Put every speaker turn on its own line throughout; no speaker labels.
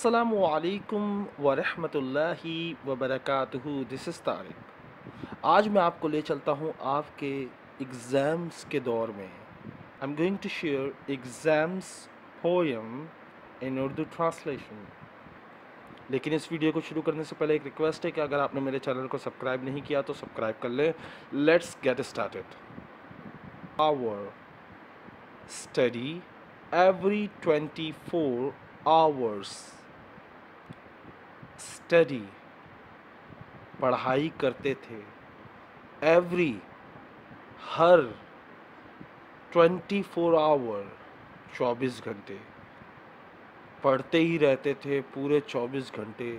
अस्सलामु अलैकुम वरहमतुल्लाहि वबरकातुहू। This is Tariq. आज मैं आपको ले चलता हूँ आपके एग्ज़ाम्स के दौर में। I am going to share exams poem in Urdu translation. लेकिन इस वीडियो को शुरू करने से पहले एक रिक्वेस्ट है कि अगर आपने मेरे चैनल को सब्सक्राइब नहीं किया तो सब्सक्राइब कर लें। Let's get started. Our study every 24 hours. Study पढ़ाई करते थे। एवरी हर 24 आवर 24 घंटे पढ़ते ही रहते थे। पूरे 24 घंटे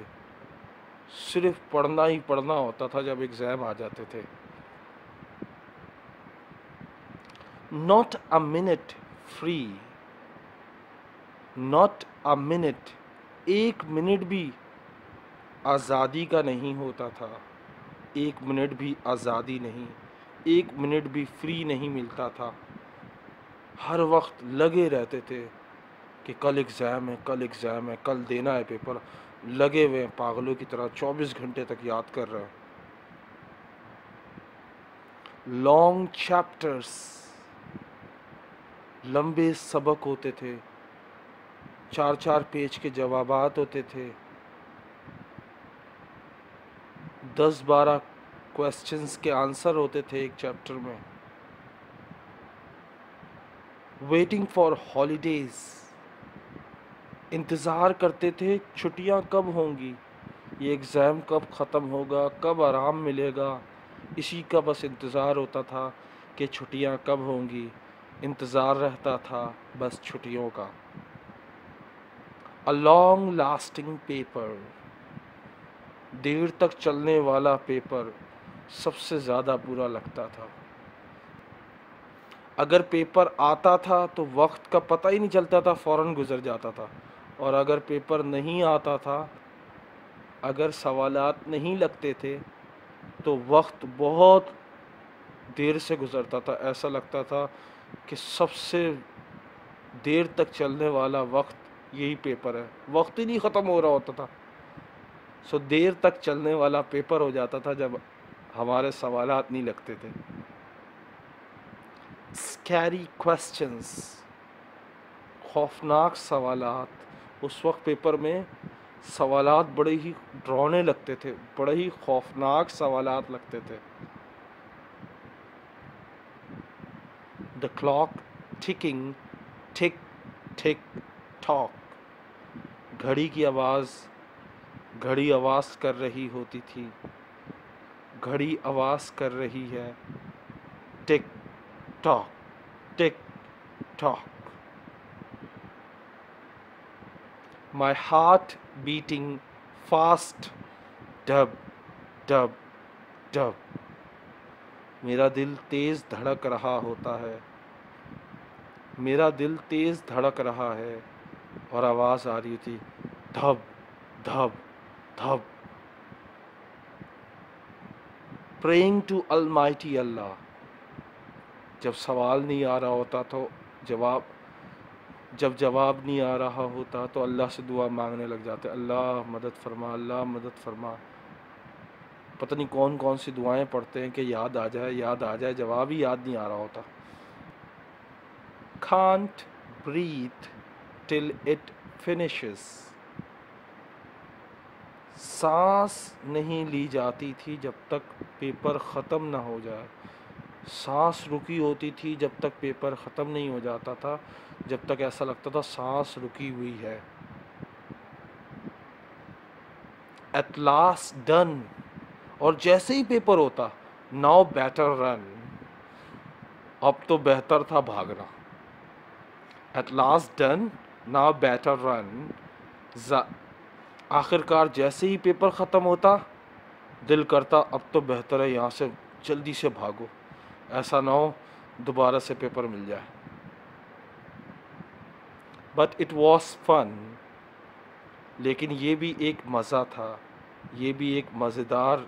सिर्फ पढ़ना ही पढ़ना होता था जब एग्ज़ाम आ जाते थे। Not a minute free, not a minute, एक मिनट भी आज़ादी का नहीं होता था। एक मिनट भी आज़ादी नहीं, एक मिनट भी फ्री नहीं मिलता था। हर वक्त लगे रहते थे कि कल एग्ज़ाम है, कल एग्ज़ाम है, कल देना है पेपर। लगे हुए हैं पागलों की तरह, 24 घंटे तक याद कर रहे हैं। लॉन्ग चैप्टर्स, लंबे सबक होते थे। 4-4 पेज के जवाबात होते थे। 10-12 क्वेश्चंस के आंसर होते थे एक चैप्टर में। वेटिंग फॉर हॉलीडेज, इंतज़ार करते थे छुट्टियां कब होंगी, ये एग्ज़ाम कब ख़त्म होगा, कब आराम मिलेगा। इसी का बस इंतज़ार होता था कि छुट्टियां कब होंगी। इंतज़ार रहता था बस छुट्टियों का। अ लॉन्ग लास्टिंग पेपर, देर तक चलने वाला पेपर सबसे ज़्यादा बुरा लगता था। अगर पेपर आता था तो वक्त का पता ही नहीं चलता था, फ़ौरन गुज़र जाता था। और अगर पेपर नहीं आता था, अगर सवालात नहीं लगते थे तो वक्त बहुत देर से गुज़रता था। ऐसा लगता था कि सबसे देर तक चलने वाला वक्त यही पेपर है। वक्त ही नहीं ख़त्म हो रहा होता था। सो देर तक चलने वाला पेपर हो जाता था जब हमारे सवालात नहीं लगते थे। स्कैरी क्वेश्चंस, खौफनाक सवालात। उस वक्त पेपर में सवालात बड़े ही डरावने लगते थे, बड़े ही खौफनाक सवालात लगते थे। The clock ticking, tick tick tock, घड़ी की आवाज़, घड़ी आवाज़ कर रही होती थी। घड़ी आवाज़ कर रही है। Tick tock, tick tock. My heart beating fast, dub dub dub, मेरा दिल तेज़ धड़क रहा होता है। मेरा दिल तेज़ धड़क रहा है। और आवाज़ आ रही थी धब धब धब। प्रेइंग टू अलमाइटी अल्लाह, जब सवाल नहीं आ रहा होता तो जब जवाब नहीं आ रहा होता तो अल्लाह से दुआ मांगने लग जाते। अल्लाह मदद फरमा, अल्लाह मदद फरमा। पता नहीं कौन कौन सी दुआएं पढ़ते हैं कि याद आ जाए, याद आ जाए, जवाब ही याद नहीं आ रहा होता। Can't breathe till it finishes, सांस नहीं ली जाती थी जब तक पेपर ख़त्म ना हो जाए। सांस रुकी होती थी जब तक पेपर ख़त्म नहीं हो जाता था, जब तक ऐसा लगता था सांस रुकी हुई है। एट लास्ट डन, और जैसे ही पेपर होता नाउ बेटर रन, अब तो बेहतर था भागना। At last done, now better run, आखिरकार जैसे ही पेपर ख़त्म होता दिल करता अब तो बेहतर है यहाँ से जल्दी से भागो, ऐसा ना हो दोबारा से पेपर मिल जाए। बट इट वॉज फन, लेकिन ये भी एक मज़ा था, ये भी एक मज़ेदार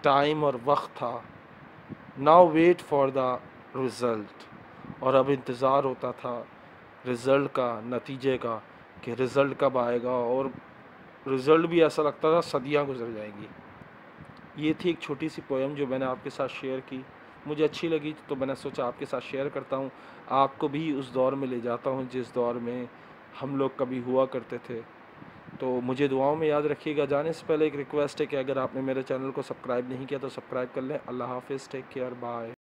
टाइम और वक्त था। Now wait for the result, और अब इंतज़ार होता था रिज़ल्ट का, नतीजे का, कि रिज़ल्ट कब आएगा, और रिज़ल्ट भी ऐसा लगता था सदियां गुजर जाएंगी। ये थी एक छोटी सी पोएम जो मैंने आपके साथ शेयर की। मुझे अच्छी लगी तो मैंने सोचा आपके साथ शेयर करता हूँ, आपको भी उस दौर में ले जाता हूँ जिस दौर में हम लोग कभी हुआ करते थे। तो मुझे दुआओं में याद रखिएगा। जाने से पहले एक रिक्वेस्ट है कि अगर आपने मेरे चैनल को सब्सक्राइब नहीं किया तो सब्सक्राइब कर लें। अल्लाह हाफिज़, टेक केयर, बाय।